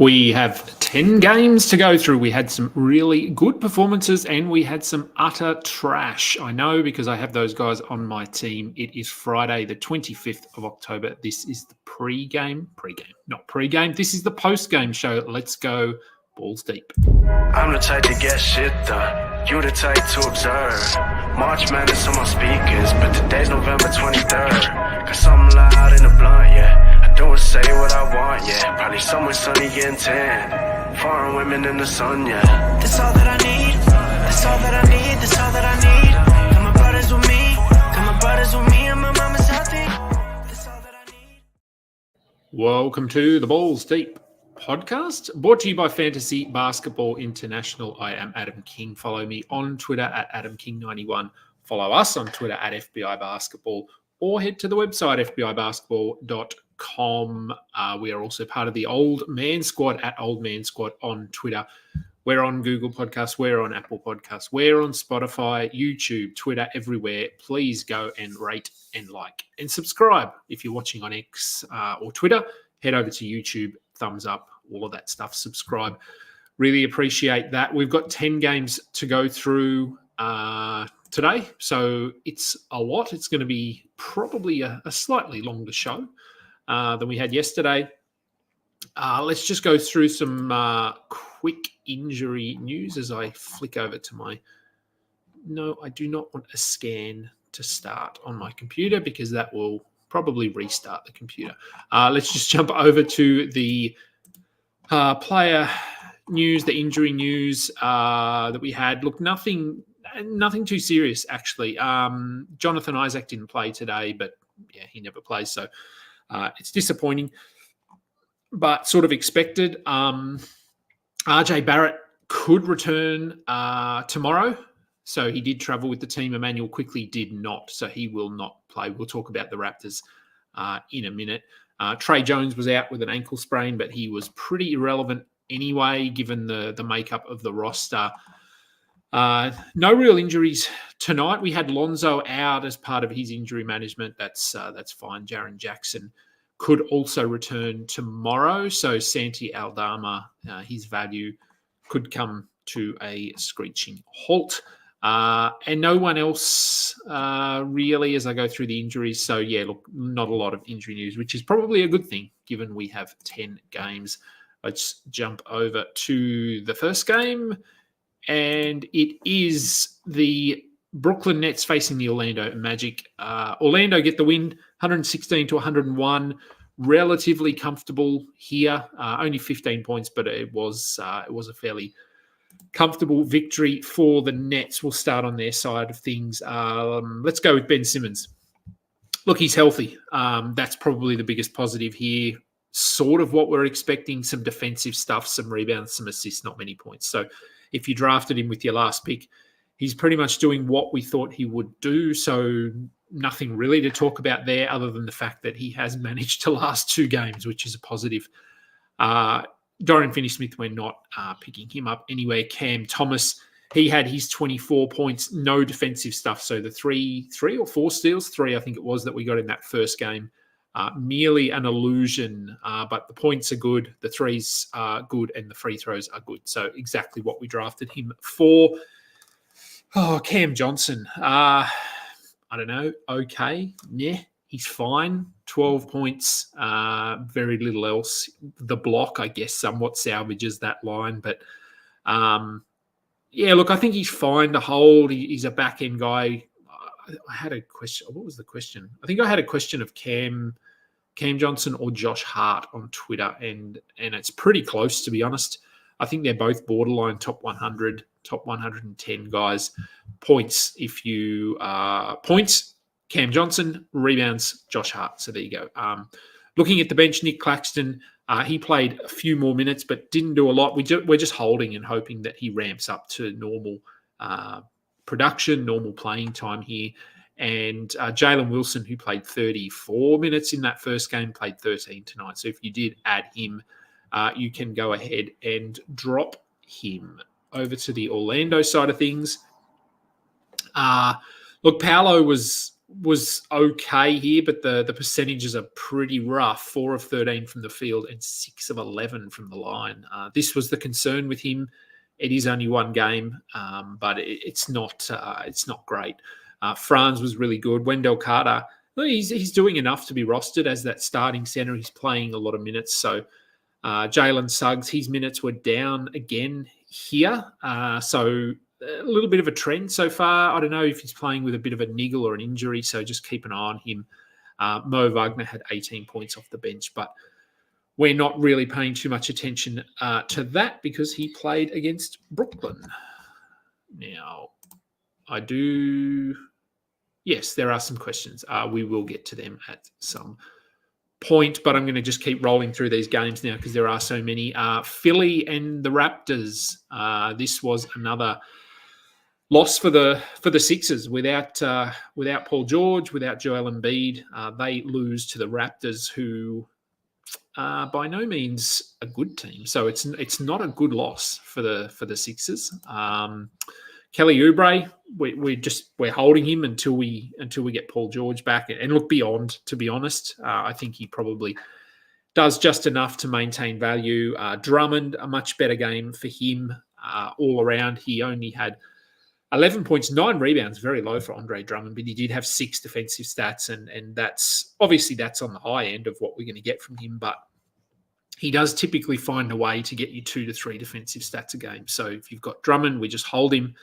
We have 10 games to go through. We had some really good performances and we had some utter trash. I know because I have those guys on my team. It is Friday, the 25th of October. This is the not pre-game. This is the post-game show. Let's go balls deep. I'm the type to get shit done. You the type to observe. March Madness on my speakers, but today's November 23rd. Got something loud in the blunt, yeah. I don't say what I want, yeah. Probably somewhere sunny getting tan. Foreign women in the sun, yeah. That's all that I need. That's all that I need. That's all that I need. Got my brothers with me. Got my brothers with me and my mama's healthy. That's all that I need. Welcome to the Balls Deep podcast, brought to you by Fantasy Basketball International. I am Adam King. Follow me on Twitter at AdamKing91. Follow us on Twitter at FBI Basketball, or head to the website fbibasketball.com. We are also part of the Old Man Squad at Old Man Squad on Twitter. We're on Google Podcasts, we're on Apple Podcasts, we're on Spotify, YouTube, Twitter, everywhere. Please go and rate and like and subscribe. If you're watching on X or Twitter, head over to YouTube, thumbs up, all of that stuff, subscribe. Really appreciate that. We've got 10 games to go through today, so it's a lot. It's going to be probably a slightly longer show than we had yesterday. Let's just go through some quick injury news as I flick over to my... No, I do not want a scan to start on my computer because that will probably restart the computer. Let's just jump over to the player news, the injury news that we had. Look, nothing too serious, actually. Jonathan Isaac didn't play today, but yeah, he never plays, so it's disappointing, but sort of expected. RJ Barrett could return tomorrow, so he did travel with the team. Emmanuel quickly did not, so he will not play. We'll talk about the Raptors in a minute. Trey Jones was out with an ankle sprain, but he was pretty irrelevant anyway, given the makeup of the roster. No real injuries tonight. We had Lonzo out as part of his injury management. That's fine. Jaren Jackson could also return tomorrow. So Santi Aldama, his value could come to a screeching halt. And no one else really as I go through the injuries. So, yeah, look, not a lot of injury news, which is probably a good thing given we have 10 games. Let's jump over to the first game. And it is the Brooklyn Nets facing the Orlando Magic. Orlando get the win, 116 to 101. Relatively comfortable here. Only 15 points, but it was a fairly comfortable victory for the Nets. We'll start on their side of things. Let's go with Ben Simmons. Look, he's healthy. That's probably the biggest positive here. Sort of what we're expecting, some defensive stuff, some rebounds, some assists, not many points. So if you drafted him with your last pick, he's pretty much doing what we thought he would do. So nothing really to talk about there other than the fact that he has managed to last 2 games, which is a positive. Dorian Finney-Smith, we're not picking him up anywhere. Cam Thomas, he had his 24 points, no defensive stuff. So the three or four steals, 3 I think it was, that we got in that first game, merely an illusion. But the points are good, the threes are good, and the free throws are good. So exactly what we drafted him for. Oh, Cam Johnson. I don't know. Okay. Yeah, he's fine. 12 points. Very little else. The block, I guess, somewhat salvages that line. But, yeah, look, I think he's fine to hold. He's a back-end guy. I had a question. What was the question? I think I had a question of Cam Johnson or Josh Hart on Twitter, and it's pretty close, to be honest. I think they're both borderline top 100, top 110 guys. Points, points, Cam Johnson. Rebounds, Josh Hart. So there you go. Looking at the bench, Nick Claxton, he played a few more minutes but didn't do a lot. We're just holding and hoping that he ramps up to normal production, normal playing time here. And Jalen Wilson, who played 34 minutes in that first game, played 13 tonight. So if you did add him, you can go ahead and drop him. Over to the Orlando side of things. Look, Paolo was was okay here, but the percentages are pretty rough. 4 of 13 from the field and 6 of 11 from the line. This was the concern with him. It is only one game, but it's not great. Franz was really good. Wendell Carter, well, he's doing enough to be rostered as that starting centre. He's playing a lot of minutes. So Jalen Suggs, his minutes were down again here. So a little bit of a trend so far. I don't know if he's playing with a bit of a niggle or an injury, so just keep an eye on him. Mo Wagner had 18 points off the bench, but we're not really paying too much attention to that because he played against Brooklyn. Now, yes, there are some questions. We will get to them at some point, but I'm going to just keep rolling through these games now because there are so many. Philly and the Raptors. This was another loss for the Sixers without Paul George, without Joel Embiid. They lose to the Raptors, who are by no means a good team. So it's not a good loss for the Sixers. Kelly Oubre, we're holding him until we get Paul George back and look beyond. To be honest, I think he probably does just enough to maintain value. Drummond, a much better game for him all around. He only had 11 points, 9 rebounds, very low for Andre Drummond, but he did have 6 defensive stats, and that's on the high end of what we're going to get from him, but he does typically find a way to get you 2 to 3 defensive stats a game. So if you've got Drummond, we just hold him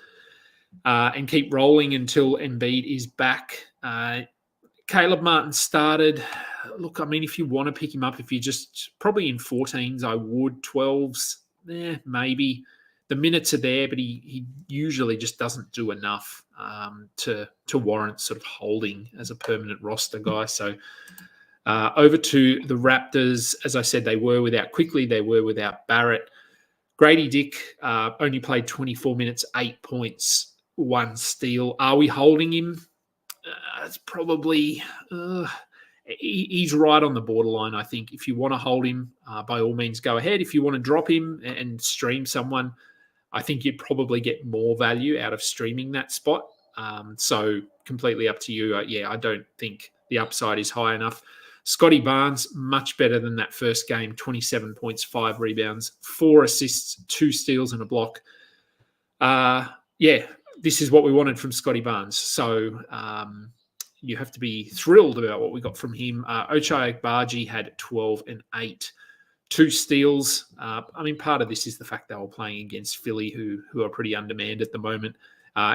and keep rolling until Embiid is back. Caleb Martin started. Look, I mean, if you want to pick him up, if you're just probably in 14s, I would. 12s, maybe. The minutes are there, but he usually just doesn't do enough to warrant sort of holding as a permanent roster guy. So over to the Raptors. As I said, they were without Quickly. They were without Barrett. Grady Dick only played 24 minutes, 8 points, 1 steal. Are we holding him? It's probably... he's right on the borderline, I think. If you want to hold him, by all means, go ahead. If you want to drop him and stream someone, I think you'd probably get more value out of streaming that spot. So completely up to you. I don't think the upside is high enough. Scotty Barnes, much better than that first game. 27 points, 5 rebounds, 4 assists, 2 steals and a block. This is what we wanted from Scotty Barnes. So you have to be thrilled about what we got from him. Ochai Agbaji had 12 and 8. 2 steals. Part of this is the fact they were playing against Philly, who are pretty undermanned at the moment.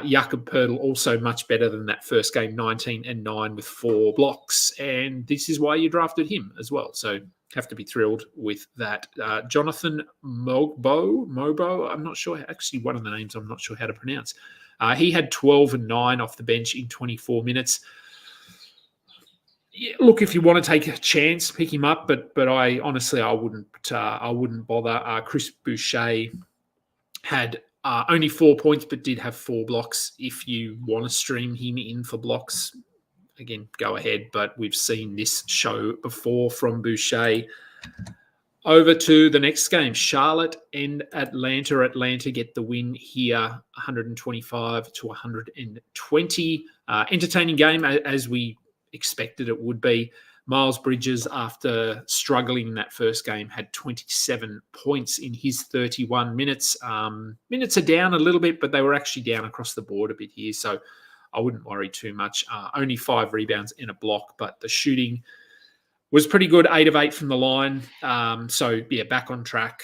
Jakob Poeltl also much better than that first game, 19 and 9 with 4 blocks. And this is why you drafted him as well. So have to be thrilled with that. Jonathan Mobo, I'm not sure. Actually, one of the names I'm not sure how to pronounce. He had 12 and 9 off the bench in 24 minutes. Yeah, look, if you want to take a chance, pick him up, but I honestly wouldn't bother. Chris Boucher had only 4 points, but did have 4 blocks. If you want to stream him in for blocks, again, go ahead. But we've seen this show before from Boucher. Over to the next game, Charlotte and Atlanta. Atlanta get the win here, 125 to 120. Entertaining game, as we expected it would be. Miles Bridges, after struggling in that first game, had 27 points in his 31 minutes. Minutes are down a little bit, but they were actually down across the board a bit here, so I wouldn't worry too much. Only 5 rebounds and a block, but the shooting was pretty good, 8 of 8 from the line. Back on track.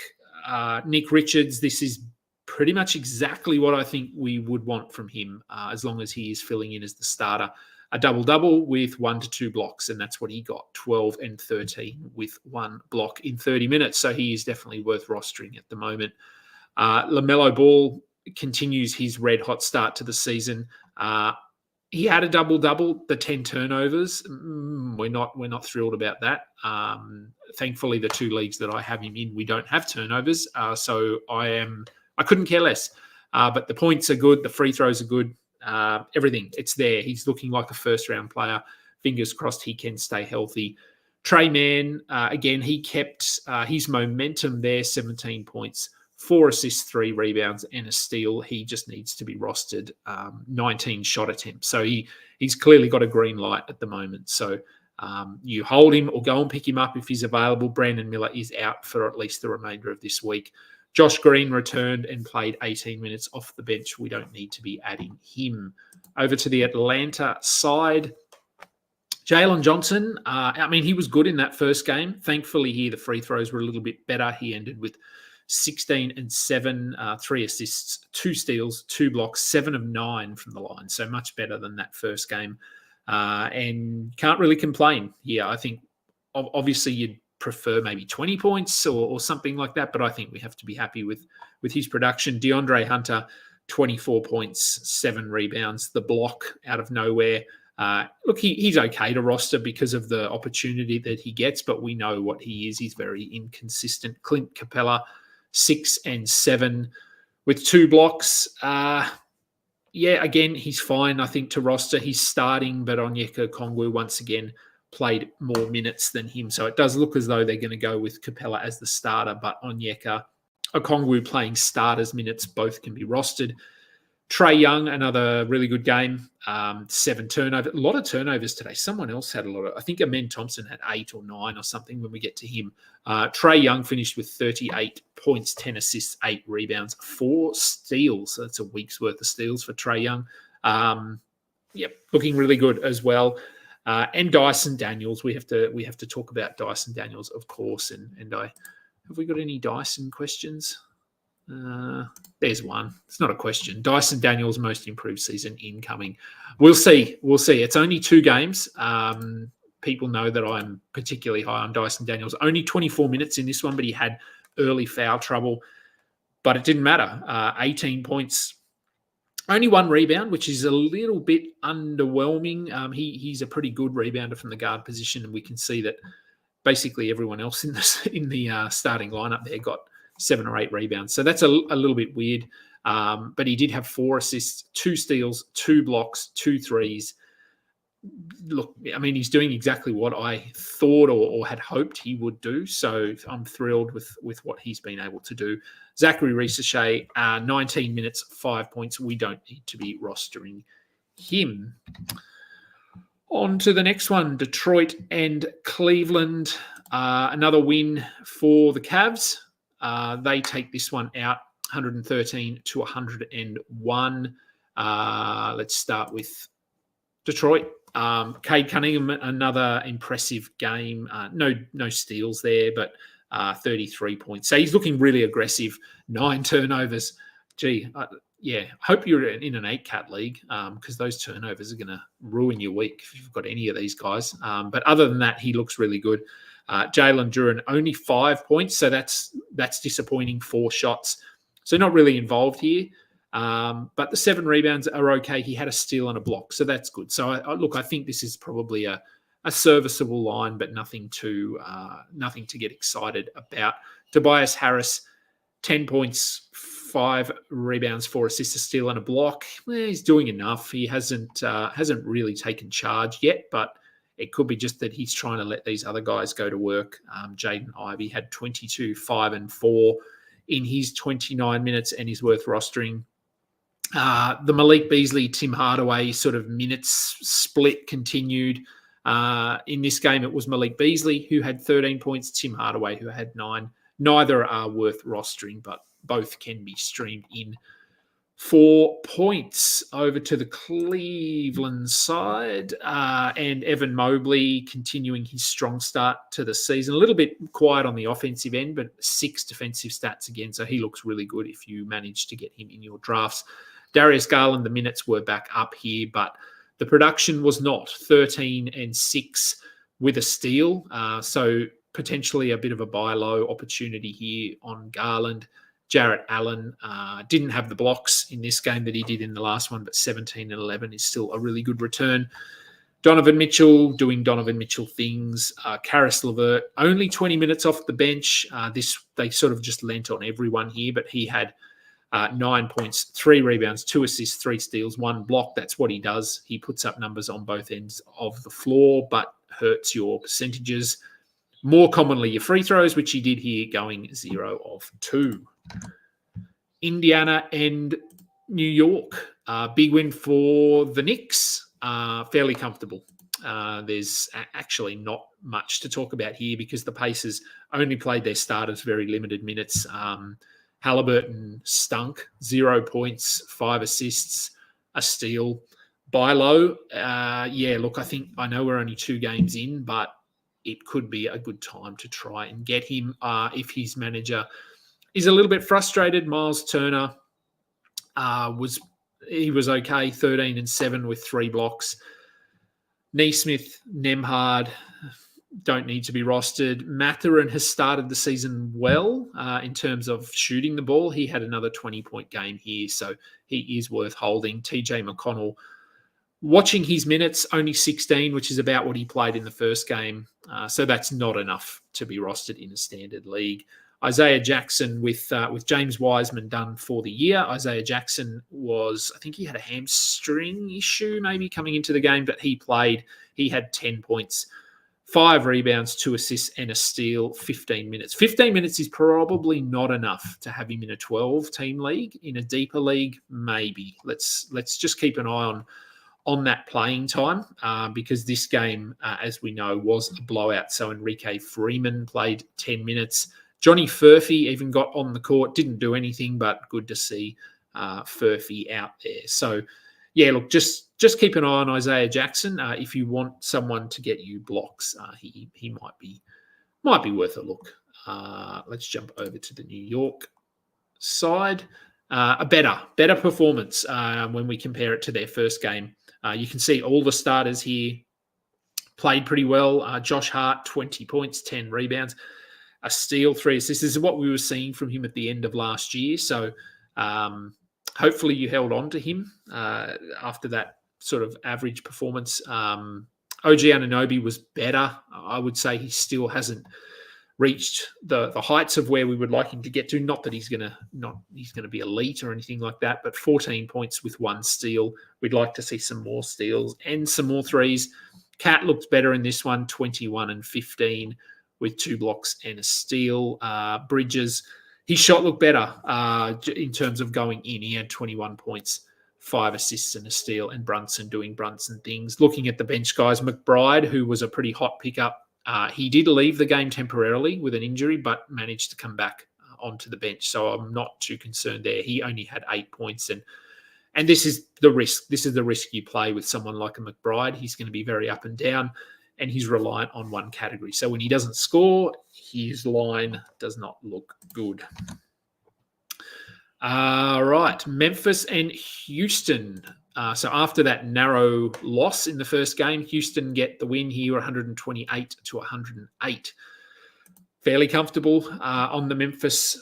Nick Richards, this is pretty much exactly what I think we would want from him, as long as he is filling in as the starter. A double-double with 1 to 2 blocks, and that's what he got, 12 and 13 with 1 block in 30 minutes. So he is definitely worth rostering at the moment. LaMelo Ball continues his red-hot start to the season. He had a double-double, the 10 turnovers. We're not thrilled about that. Thankfully, the 2 leagues that I have him in, we don't have turnovers. So I couldn't care less. But the points are good. The free throws are good. Everything, it's there. He's looking like a first-round player. Fingers crossed he can stay healthy. Trey Mann, again, he kept his momentum there, 17 points, 4 assists, 3 rebounds, and a steal. He just needs to be rostered. 19 shot attempts. So he's clearly got a green light at the moment. So you hold him or go and pick him up if he's available. Brandon Miller is out for at least the remainder of this week. Josh Green returned and played 18 minutes off the bench. We don't need to be adding him. Over to the Atlanta side. Jalen Johnson, he was good in that first game. Thankfully here, the free throws were a little bit better. He ended with 16 and 7, 3 assists, 2 steals, 2 blocks, 7 of 9 from the line. So much better than that first game. And can't really complain here. I think obviously you'd prefer maybe 20 points or something like that, but I think we have to be happy with his production. DeAndre Hunter, 24 points, 7 rebounds, the block out of nowhere. Look, he's okay to roster because of the opportunity that he gets, but we know what he is. He's very inconsistent. Clint Capella, 6 and 7 with 2 blocks. Again, he's fine, I think, to roster. He's starting, but Onyeka Okongwu once again played more minutes than him. So it does look as though they're going to go with Capella as the starter, but Onyeka Okongwu playing starters minutes, both can be rostered. Trae Young, another really good game. 7 turnovers. A lot of turnovers today. Someone else had a lot of... I think Amen Thompson had 8 or 9 or something when we get to him. Trae Young finished with 38 points, 10 assists, 8 rebounds, 4 steals. So that's a week's worth of steals for Trae Young. Looking really good as well. And Dyson Daniels. We have to talk about Dyson Daniels, of course. And have we got any Dyson questions? There's one. It's not a question. Dyson Daniels' most improved season incoming. We'll see. It's only 2 games. People know that I'm particularly high on Dyson Daniels. Only 24 minutes in this one, but he had early foul trouble. But it didn't matter. 18 points. Only 1 rebound, which is a little bit underwhelming. He's a pretty good rebounder from the guard position, and we can see that basically everyone else in the starting lineup there got 7 or 8 rebounds. So that's a little bit weird. But he did have 4 assists, 2 steals, 2 blocks, 2 threes. Look, he's doing exactly what I thought or had hoped he would do. So I'm thrilled with what he's been able to do. Zachary Risache, 19 minutes, 5 points. We don't need to be rostering him. On to the next one, Detroit and Cleveland. Another win for the Cavs. They take this one out 113 to 101. Let's start with Detroit. Cade Cunningham, another impressive game. No steals there, but 33 points. So he's looking really aggressive. 9 turnovers. Hope you're in an 8-cat league because those turnovers are going to ruin your week if you've got any of these guys. But other than that, he looks really good. Jalen Duren, only 5 points, so that's disappointing. 4 shots, so not really involved here. But the 7 rebounds are okay. He had a steal and a block, so that's good. So I think this is probably a serviceable line, but nothing to get excited about. Tobias Harris, 10 points, 5 rebounds, 4 assists, a steal, and a block. He's doing enough. He hasn't really taken charge yet, but it could be just that he's trying to let these other guys go to work. Jaden Ivey had 22, 5, and 4 in his 29 minutes and is worth rostering. The Malik Beasley, Tim Hardaway sort of minutes split continued. In this game, it was Malik Beasley who had 13 points, Tim Hardaway who had 9. Neither are worth rostering, but both can be streamed in 4 points. Over to the Cleveland side, and Evan Mobley continuing his strong start to the season. A little bit quiet on the offensive end, but 6 defensive stats again, so he looks really good if you manage to get him in your drafts. Darius Garland, the minutes were back up here, but the production was not. 13 and 6 with a steal, so potentially a bit of a buy low opportunity here on Garland. Jarrett Allen didn't have the blocks in this game that he did in the last one, but 17 and 11 is still a really good return. Donovan Mitchell doing Donovan Mitchell things. Karis LeVert, only 20 minutes off the bench. They sort of just lent on everyone here, but he had 9 points, 3 rebounds, 2 assists, 3 steals, 1 block. That's what he does. He puts up numbers on both ends of the floor, but hurts your percentages. More commonly, your free throws, which he did here, going 0 of 2. Indiana and New York. Big win for the Knicks. Fairly comfortable. There's actually not much to talk about here because the Pacers only played their starters very limited minutes. Halliburton stunk, 0 points, 5 assists, a steal. Buy low. I know we're only 2 games in, but it could be a good time to try and get him if his manager is a little bit frustrated. Miles Turner was okay, 13-7 with 3 blocks. Neesmith, Nemhard don't need to be rostered. Mathurin has started the season well in terms of shooting the ball. He had another 20-point game here, so he is worth holding. TJ McConnell, watching his minutes, only 16, which is about what he played in the first game. So that's not enough to be rostered in a standard league. Isaiah Jackson with James Wiseman done for the year. Isaiah Jackson I think he had a hamstring issue maybe coming into the game, but he played. He had 10 points, 5 rebounds, 2 assists, and a steal, 15 minutes. 15 minutes is probably not enough to have him in a 12-team league. In a deeper league, maybe. Let's just keep an eye on that playing time because this game, as we know, was a blowout. So Enrique Freeman played 10 minutes. Johnny Furphy even got on the court, didn't do anything, but good to see Furphy out there. So, yeah, look, just keep an eye on Isaiah Jackson. If you want someone to get you blocks, he might be worth a look. Let's jump over to the New York side. A better performance when we compare it to their first game. You can see all the starters here played pretty well. Josh Hart, 20 points, 10 rebounds. A steal, 3 assists. This is what we were seeing from him at the end of last year. So hopefully you held on to him after that sort of average performance. OG Anunoby was better. I would say he still hasn't reached the heights of where we would like him to get to. Not that he's gonna be elite or anything like that, but 14 points with 1 steal. We'd like to see some more steals and some more threes. Cat looked better in this one, 21-15. With 2 blocks and a steal. Bridges, his shot looked better in terms of going in. He had 21 points, 5 assists and a steal, and Brunson doing Brunson things. Looking at the bench guys, McBride, who was a pretty hot pickup, he did leave the game temporarily with an injury, but managed to come back onto the bench. So I'm not too concerned there. He only had 8 points, and this is the risk. This is the risk you play with someone like a McBride. He's going to be very up and down, and he's reliant on one category. So when he doesn't score, his line does not look good. Right, Memphis and Houston. So after that narrow loss in the first game, Houston get the win here, 128-108. Fairly comfortable on the Memphis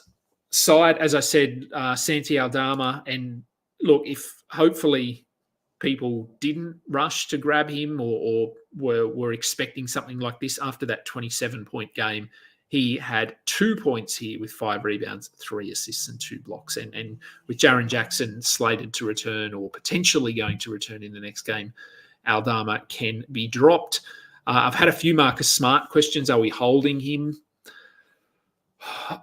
side. As I said, Santi Aldama. And look, if hopefully people didn't rush to grab him or were expecting something like this after that 27-point game, he had 2 points here with 5 rebounds, 3 assists and 2 blocks. And with Jaren Jackson slated to return or potentially going to return in the next game, Aldama can be dropped. I've had a few Marcus Smart questions. Are we holding him?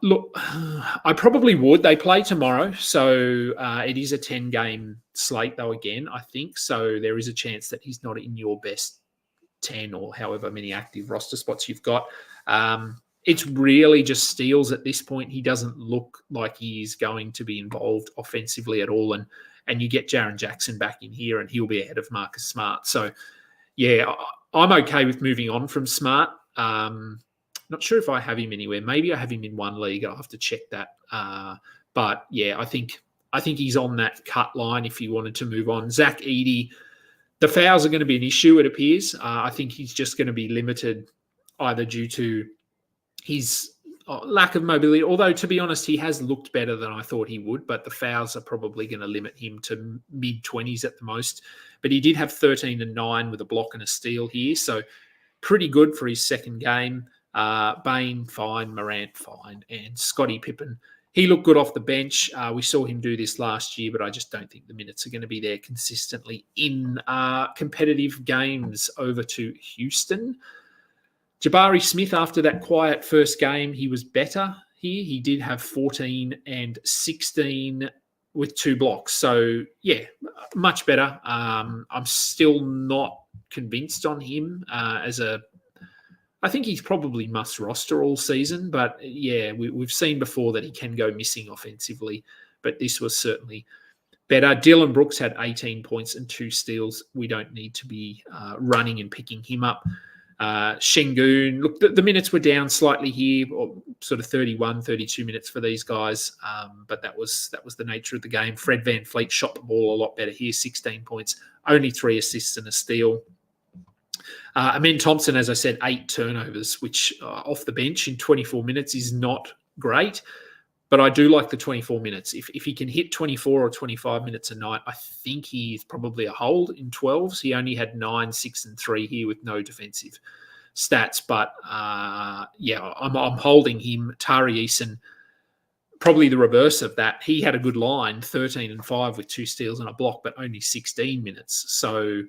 Look, I probably would. They play tomorrow, so it is a 10-game slate, though, again, I think. So there is a chance that he's not in your best 10 or however many active roster spots you've got. It's really just steals at this point. He doesn't look like he's going to be involved offensively at all. And you get Jaren Jackson back in here, and he'll be ahead of Marcus Smart. So, yeah, I'm okay with moving on from Smart. Not sure if I have him anywhere. Maybe I have him in one league. I'll have to check that. But yeah, I think he's on that cut line if you wanted to move on. Zach Edey, the fouls are going to be an issue, it appears. I think he's just going to be limited either due to his lack of mobility, although to be honest, he has looked better than I thought he would, but the fouls are probably going to limit him to mid-20s at the most. But he did have 13 and 9 with a block and a steal here, so pretty good for his second game. Bain, fine. Morant, fine. And Scottie Pippen, he looked good off the bench. We saw him do this last year, but I just don't think the minutes are going to be there consistently in competitive games. Over to Houston. Jabari Smith, after that quiet first game, he was better. here. He did have 14 and 16 with 2 blocks. So, yeah, much better. I'm still not convinced on him I think he's probably must roster all season, but yeah, we've seen before that he can go missing offensively, but this was certainly better. Dylan Brooks had 18 points and 2 steals. We don't need to be running and picking him up. Şengün, look, the minutes were down slightly here, or sort of 31, 32 minutes for these guys, but that was the nature of the game. Fred VanVleet shot the ball a lot better here, 16 points, only 3 assists and a steal. Amen Thompson, as I said, 8 turnovers, which off the bench in 24 minutes is not great. But I do like the 24 minutes. If he can hit 24 or 25 minutes a night, I think he's probably a hold in 12s. He only had 9, 6, and 3 here with no defensive stats. But, I'm holding him. Tari Eason, probably the reverse of that. He had a good line, 13 and 5 with 2 steals and a block, but only 16 minutes. So,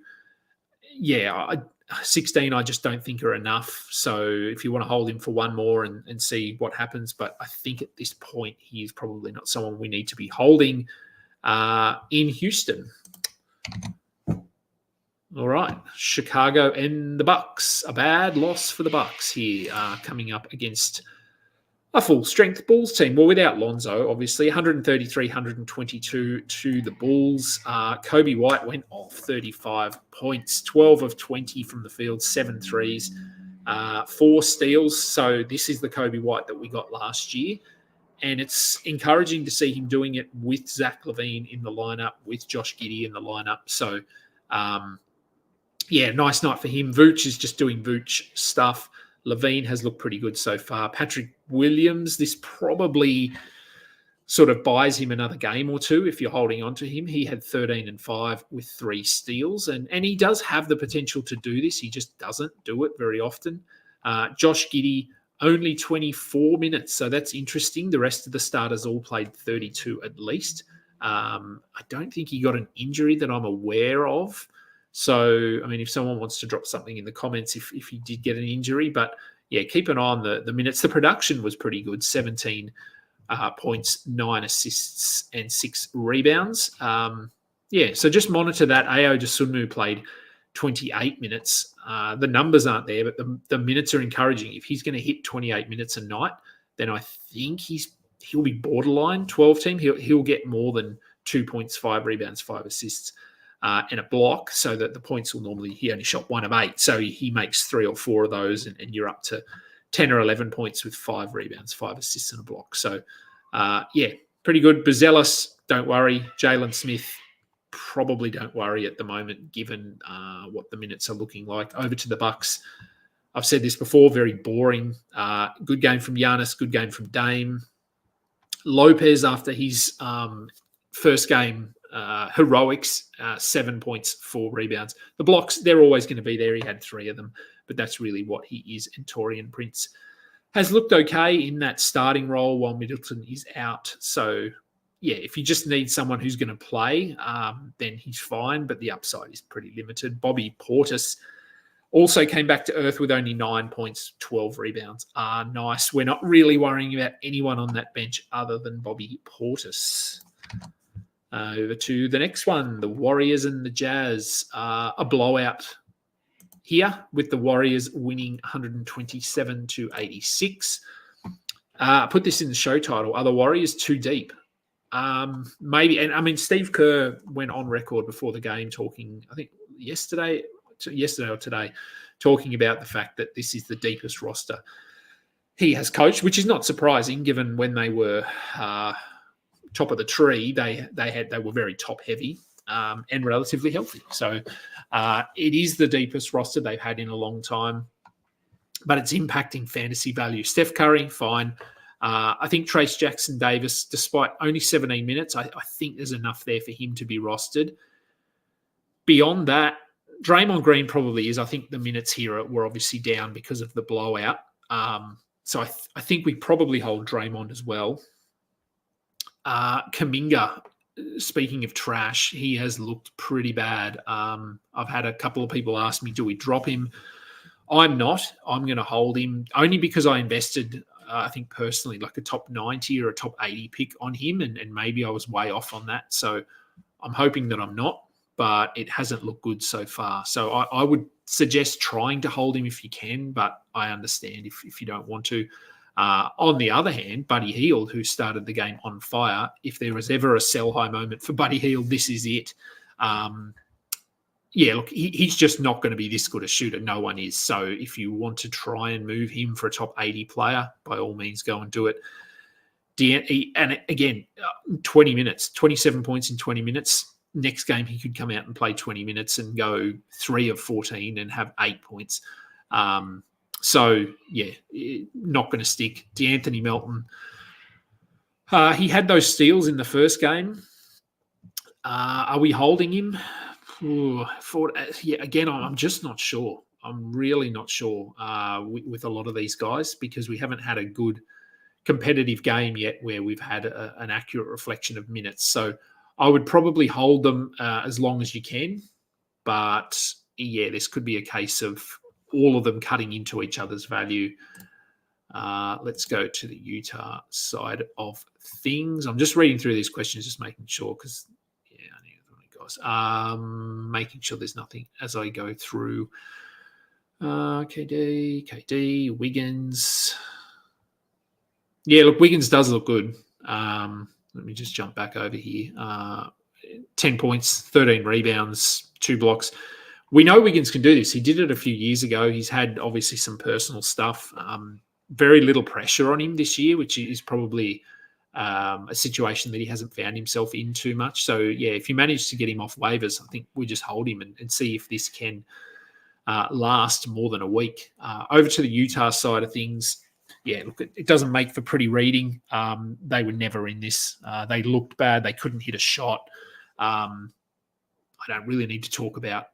16 I just don't think are enough. So if you want to hold him for one more and see what happens, but I think at this point he is probably not someone we need to be holding in Houston. All right, Chicago and the Bucks. A bad loss for the Bucks here, coming up against a full-strength Bulls team. Well, without Lonzo, obviously, 133, 122 to the Bulls. Kobe White went off 35 points, 12 of 20 from the field, 7 threes, 4 steals. So this is the Kobe White that we got last year. And it's encouraging to see him doing it with Zach LaVine in the lineup, with Josh Giddey in the lineup. So, nice night for him. Vooch is just doing Vooch stuff. LaVine has looked pretty good so far. Patrick Williams, this probably sort of buys him another game or two if you're holding on to him. He had 13 and 5 with 3 steals, and he does have the potential to do this. He just doesn't do it very often. Josh Giddey, only 24 minutes, so that's interesting. The rest of the starters all played 32 at least. I don't think he got an injury that I'm aware of. So, I mean, if someone wants to drop something in the comments if he did get an injury. But, yeah, keep an eye on the minutes. The production was pretty good, 17 points, 9 assists, and 6 rebounds. So just monitor that. Ayo Dosunmu played 28 minutes. The numbers aren't there, but the minutes are encouraging. If he's going to hit 28 minutes a night, then I think he'll be borderline 12 team. He'll get more than 2 points, 5 rebounds, 5 assists. And a block, so that the points will normally, he only shot 1 of 8. So he makes 3 or 4 of those, and you're up to 10 or 11 points with 5 rebounds, 5 assists, and a block. So, pretty good. Buzelis, don't worry. Jalen Smith, probably don't worry at the moment, given what the minutes are looking like. Over to the Bucks. I've said this before, very boring. Good game from Giannis, good game from Dame. Lopez, after his first game, heroics, 7 points, 4 rebounds. The blocks, they're always going to be there. He had 3 of them, but that's really what he is. And Taurean Prince has looked okay in that starting role while Middleton is out. So, if you just need someone who's going to play, then he's fine, but the upside is pretty limited. Bobby Portis also came back to earth with only 9 points, 12 rebounds. Nice. We're not really worrying about anyone on that bench other than Bobby Portis. Over to the next one, the Warriors and the Jazz. A blowout here with the Warriors winning 127 to 86. Put this in the show title. Are the Warriors too deep? Maybe. And I mean, Steve Kerr went on record before the game talking, I think yesterday or today, talking about the fact that this is the deepest roster he has coached, which is not surprising given when they were top of the tree, they were very top heavy and relatively healthy. So it is the deepest roster they've had in a long time, but it's impacting fantasy value. Steph Curry, fine. I think Trace Jackson Davis, despite only 17 minutes, I think there's enough there for him to be rostered. Beyond that, Draymond Green probably is. I think the minutes here were obviously down because of the blowout. So I think we probably hold Draymond as well. Kuminga, speaking of trash, he has looked pretty bad. I've had a couple of people ask me, do we drop him? I'm not. I'm going to hold him only because I invested I think personally, like a top 90 or a top 80 pick on him, and maybe I was way off on that. So I'm hoping that I'm not, but it hasn't looked good so far. So I would suggest trying to hold him if you can, but I understand if you don't want to. On the other hand, Buddy Hield, who started the game on fire, if there was ever a sell high moment for Buddy Hield, this is it. Look, he's just not going to be this good a shooter. No one is. So if you want to try and move him for a top 80 player, by all means, go and do it. And again, 20 minutes, 27 points in 20 minutes. Next game, he could come out and play 20 minutes and go 3 of 14 and have 8 points. So, not going to stick. D'Anthony Melton, he had those steals in the first game. Are we holding him? Again, I'm just not sure. I'm really not sure with a lot of these guys, because we haven't had a good competitive game yet where we've had an accurate reflection of minutes. So I would probably hold them as long as you can. But, this could be a case of all of them cutting into each other's value. Let's go to the Utah side of things. I'm just reading through these questions, just making sure, because making sure there's nothing as I go through. KD, Wiggins. Yeah, look, Wiggins does look good. Let me just jump back over here. 10 points, 13 rebounds, 2 blocks. We know Wiggins can do this. He did it a few years ago. He's had obviously some personal stuff. Very little pressure on him this year, which is probably a situation that he hasn't found himself in too much. So, if you manage to get him off waivers, I think we just hold him and see if this can last more than a week. Over to the Utah side of things, look, it doesn't make for pretty reading. They were never in this. They looked bad. They couldn't hit a shot. I don't really need to talk about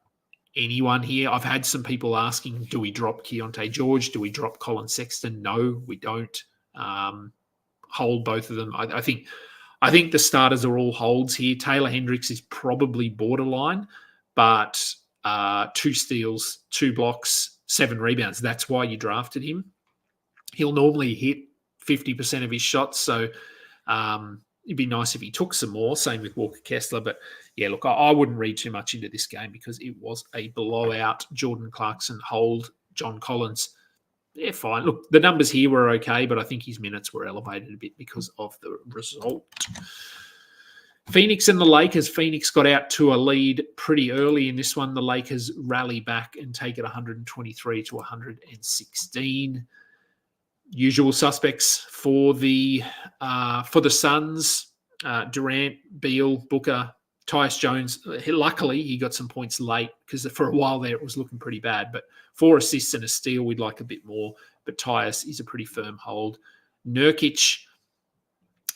anyone here. I've had some people asking, do we drop Keontae George? Do we drop Colin Sexton? No, we don't. Hold both of them. I think the starters are all holds here. Taylor Hendricks is probably borderline, but 2 steals, 2 blocks, 7 rebounds. That's why you drafted him. He'll normally hit 50% of his shots, so it'd be nice if he took some more. Same with Walker Kessler. But, look, I wouldn't read too much into this game because it was a blowout. Jordan Clarkson hold, John Collins. Fine. Look, the numbers here were okay, but I think his minutes were elevated a bit because of the result. Phoenix and the Lakers. Phoenix got out to a lead pretty early in this one. The Lakers rally back and take it 123 to 116. Usual suspects for the Suns. Durant, Beal, Booker, Tyus Jones. Luckily, he got some points late because for a while there it was looking pretty bad. But 4 assists and a steal, we'd like a bit more. But Tyus is a pretty firm hold. Nurkic,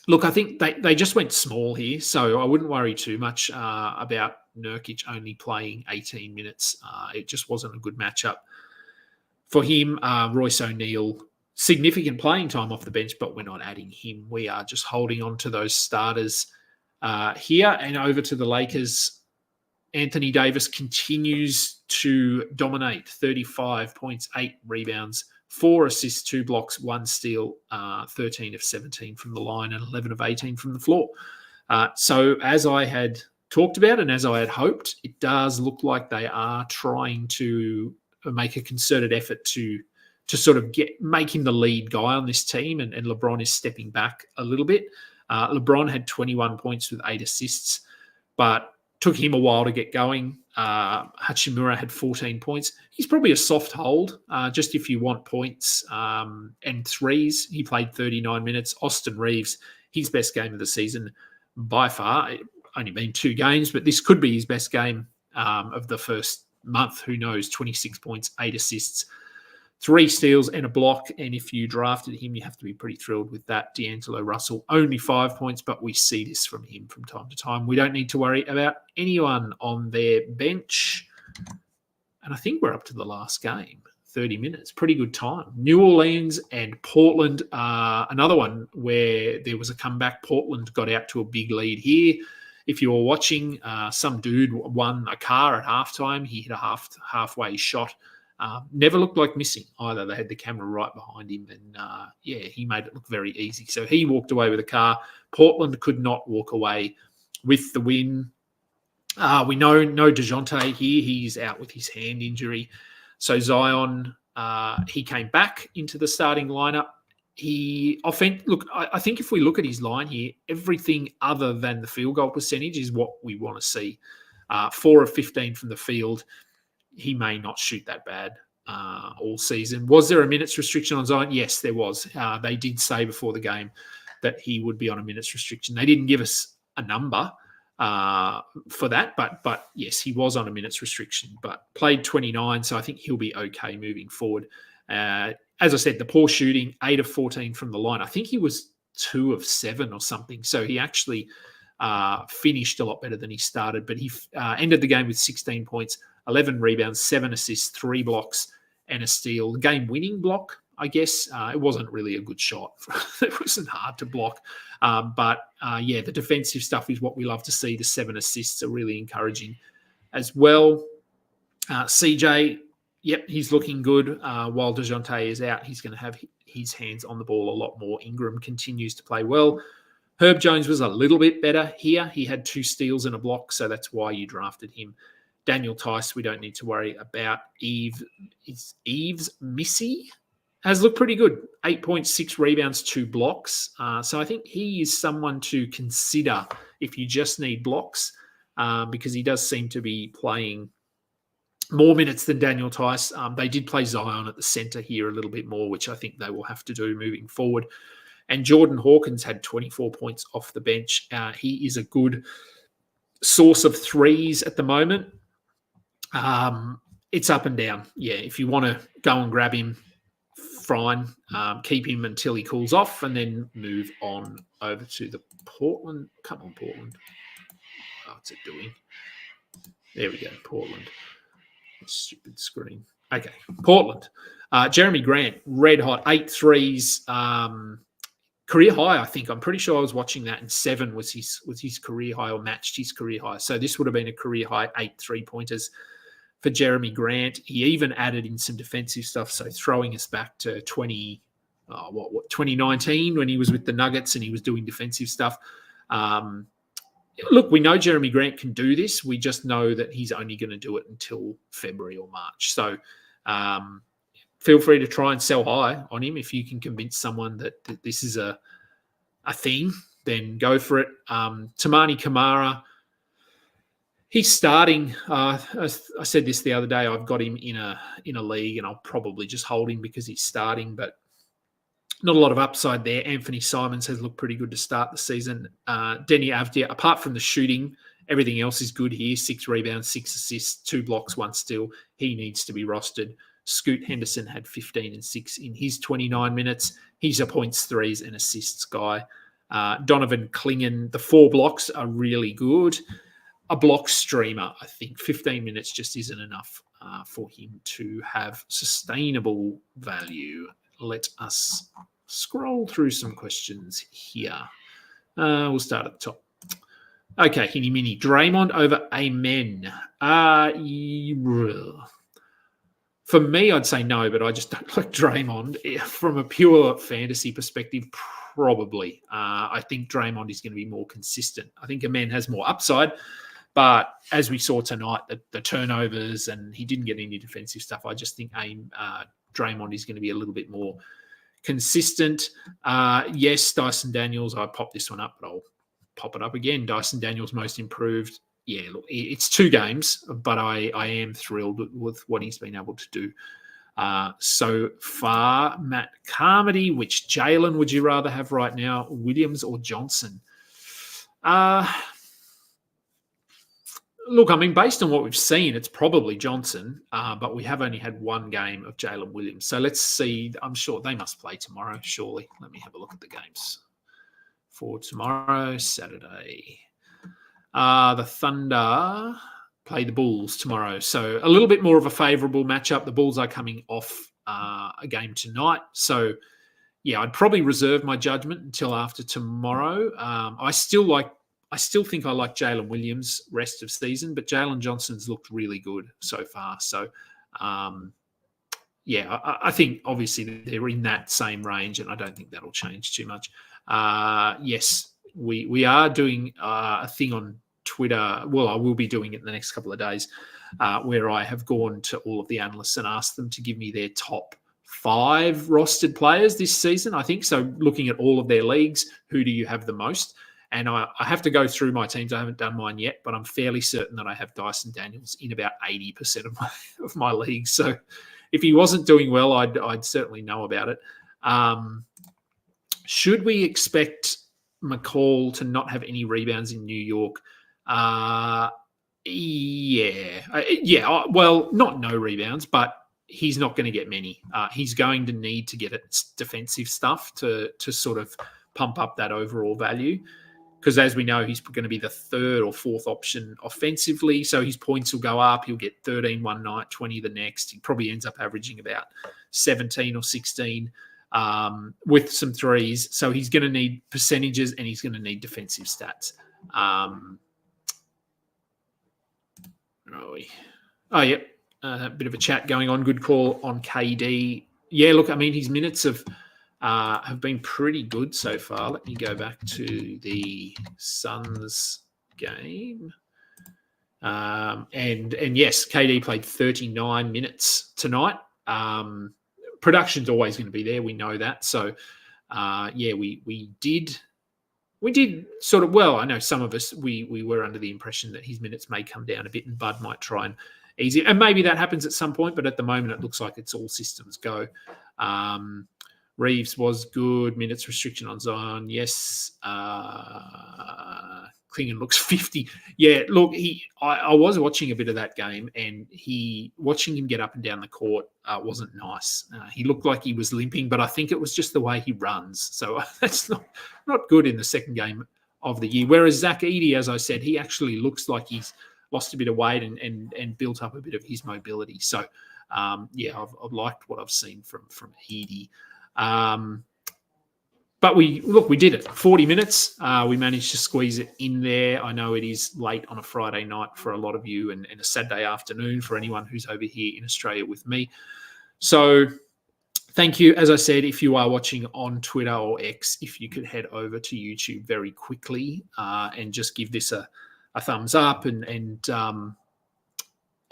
look, I think they just went small here, so I wouldn't worry too much about Nurkic only playing 18 minutes. It just wasn't a good matchup for him. Royce O'Neal, significant playing time off the bench, but we're not adding him. We are just holding on to those starters here. And over to the Lakers, Anthony Davis continues to dominate. 35 points, 8 rebounds, 4 assists, 2 blocks, 1 steal, 13 of 17 from the line and 11 of 18 from the floor. So as I had talked about and as I had hoped, it does look like they are trying to make a concerted effort to sort of make him the lead guy on this team, and LeBron is stepping back a little bit. LeBron had 21 points with 8 assists, but took him a while to get going. Hachimura had 14 points. He's probably a soft hold, just if you want points and threes. He played 39 minutes. Austin Reeves, his best game of the season by far. Only been 2 games, but this could be his best game of the first month. Who knows? 26 points, 8 assists, 3 steals and a block. And if you drafted him, you have to be pretty thrilled with that. D'Angelo Russell, only 5 points, but we see this from him from time to time. We don't need to worry about anyone on their bench. And I think we're up to the last game, 30 minutes. Pretty good time. New Orleans and Portland, another one where there was a comeback. Portland got out to a big lead here. If you were watching, some dude won a car at halftime. He hit a halfway shot. Never looked like missing either. They had the camera right behind him, and he made it look very easy. So he walked away with a car. Portland could not walk away with the win. We know no DeJounte here. He's out with his hand injury. So Zion, he came back into the starting lineup. I think if we look at his line here, everything other than the field goal percentage is what we want to see. 4 of 15 from the field. He may not shoot that bad all season. Was there a minutes restriction on Zion? Yes, there was. They did say before the game that he would be on a minutes restriction. They didn't give us a number for that, but yes, he was on a minutes restriction, but played 29, so I think he'll be okay moving forward. As I said, the poor shooting, 8 of 14 from the line. I think he was 2 of 7 or something, so he actually finished a lot better than he started, but he ended the game with 16 points, 11 rebounds, 7 assists, 3 blocks, and a steal. Game-winning block, I guess. It wasn't really a good shot. It wasn't hard to block. But the defensive stuff is what we love to see. The 7 assists are really encouraging as well. CJ, he's looking good. While DeJounte is out, he's going to have his hands on the ball a lot more. Ingram continues to play well. Herb Jones was a little bit better here. He had 2 steals and a block, so that's why you drafted him. Daniel Tice, we don't need to worry about. Eves Missy has looked pretty good. 8.6 rebounds, 2 blocks. So I think he is someone to consider if you just need blocks, because he does seem to be playing more minutes than Daniel Tice. They did play Zion at the center here a little bit more, which I think they will have to do moving forward. And Jordan Hawkins had 24 points off the bench. He is a good source of threes at the moment. It's up and down. Yeah, if you want to go and grab him, fine. Keep him until he cools off and then move on over to the Portland. Come on, Portland. What's it doing? There we go, Portland. Stupid screen. Okay, Portland. Jeremy Grant, red hot, 8 threes. Career high, I think. I'm pretty sure I was watching that, and 7 was his career high or matched his career high. So this would have been a career high 8 3-pointers for Jeremy Grant. He even added in some defensive stuff, so throwing us back to 2019 when he was with the Nuggets and he was doing defensive stuff. Look, we know Jeremy Grant can do this. We just know that he's only going to do it until February or March. So feel free to try and sell high on him. If you can convince someone that this is a thing, then go for it. Tamani Kamara, he's starting. I said this the other day. I've got him in a league, and I'll probably just hold him because he's starting, but not a lot of upside there. Anthony Simons has looked pretty good to start the season. Denny Avdia, apart from the shooting, everything else is good here. 6 rebounds, 6 assists, 2 blocks, 1 steal. He needs to be rostered. Scoot Henderson had 15 and 6 in his 29 minutes. He's a points, threes, and assists guy. Donovan Clingan, the 4 blocks are really good. A block streamer, I think 15 minutes just isn't enough for him to have sustainable value. Let us scroll through some questions here. We'll start at the top. Okay, Hinny Mini. Draymond over Amen. For me, I'd say no, but I just don't like Draymond. From a pure fantasy perspective, probably. I think Draymond is going to be more consistent. I think Amen has more upside, but as we saw tonight, the turnovers, and he didn't get any defensive stuff. I just think Draymond is going to be a little bit more consistent. Yes, Dyson Daniels, I popped this one up, but I'll pop it up again. Dyson Daniels most improved. Yeah, look, it's 2 games, but I am thrilled with what he's been able to do so far. Matt Carmody, which Jalen would you rather have right now, Williams or Johnson? Look, I mean, based on what we've seen, it's probably Johnson, but we have only had 1 game of Jalen Williams. So let's see. I'm sure they must play tomorrow, surely. Let me have a look at the games for tomorrow, Saturday. The Thunder play the Bulls tomorrow. So a little bit more of a favourable matchup. The Bulls are coming off a game tonight. So, yeah, I'd probably reserve my judgment until after tomorrow. I still think I like Jalen Williams rest of season, but Jalen Johnson's looked really good so far. So, I think obviously they're in that same range, and I don't think that'll change too much. Yes, we are doing a thing on Twitter. Well, I will be doing it in the next couple of days, where I have gone to all of the analysts and asked them to give me their top 5 rostered players this season, I think. So looking at all of their leagues, who do you have the most? And I have to go through my teams. I haven't done mine yet, but I'm fairly certain that I have Dyson Daniels in about 80% of my leagues. So if he wasn't doing well, I'd certainly know about it. Should we expect McCall to not have any rebounds in New York? Yeah. Well, not no rebounds, but he's not going to get many. He's going to need to get defensive stuff to sort of pump up that overall value. Because as we know, he's going to be the 3rd or 4th option offensively. So his points will go up. He'll get 13 one night, 20 the next. He probably ends up averaging about 17 or 16 with some threes. So he's going to need percentages and he's going to need defensive stats. Yep. A bit of a chat going on. Good call on KD. Yeah, look, I mean, his minutes have been pretty good so far. Let me go back to the Suns game. And yes, KD played 39 minutes tonight. Production's always going to be there. We know that. So, we did sort of, well, I know some of us, we were under the impression that his minutes may come down a bit and Bud might try and ease it. And maybe that happens at some point, but at the moment it looks like it's all systems go. Reeves was good. Minutes restriction on Zion. Yes. Klingon looks 50. Yeah, look, I was watching a bit of that game, and watching him get up and down the court wasn't nice. He looked like he was limping, but I think it was just the way he runs. So that's not good in the second game of the year. Whereas Zach Edey, as I said, he actually looks like he's lost a bit of weight and built up a bit of his mobility. So, I've liked what I've seen from Edey. But we did it. 40 minutes. We managed to squeeze it in there. I know it is late on a Friday night for a lot of you and a Saturday afternoon for anyone who's over here in Australia with me. So thank you. As I said, if you are watching on Twitter or X, if you could head over to YouTube very quickly and just give this a thumbs up and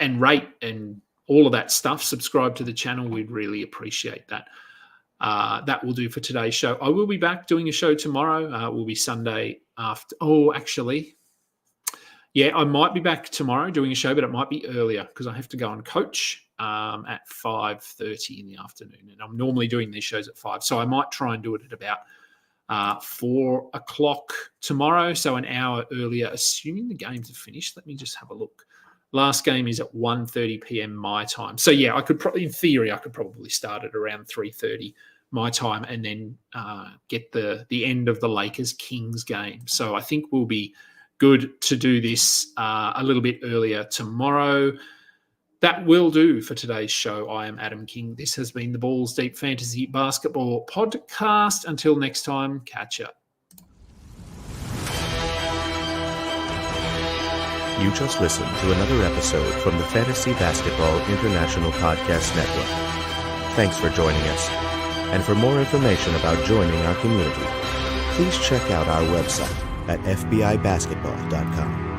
rate and all of that stuff. Subscribe to the channel. We'd really appreciate that. That will do for today's show. I will be back doing a show tomorrow. It will be Sunday after. Oh, actually, yeah, I might be back tomorrow doing a show, but it might be earlier because I have to go and coach at 5:30 in the afternoon. And I'm normally doing these shows at 5. So I might try and do it at about 4 o'clock tomorrow. So an hour earlier, assuming the games are finished. Let me just have a look. Last game is at 1:30 p.m. my time. So, yeah, in theory, I could probably start at around 3:30 my time and then get the end of the Lakers-Kings game. So I think we'll be good to do this a little bit earlier tomorrow. That will do for today's show. I am Adam King. This has been the Balls Deep Fantasy Basketball Podcast. Until next time, catch ya. You just listened to another episode from the Fantasy Basketball International Podcast Network. Thanks for joining us. And for more information about joining our community, please check out our website at fbibasketball.com.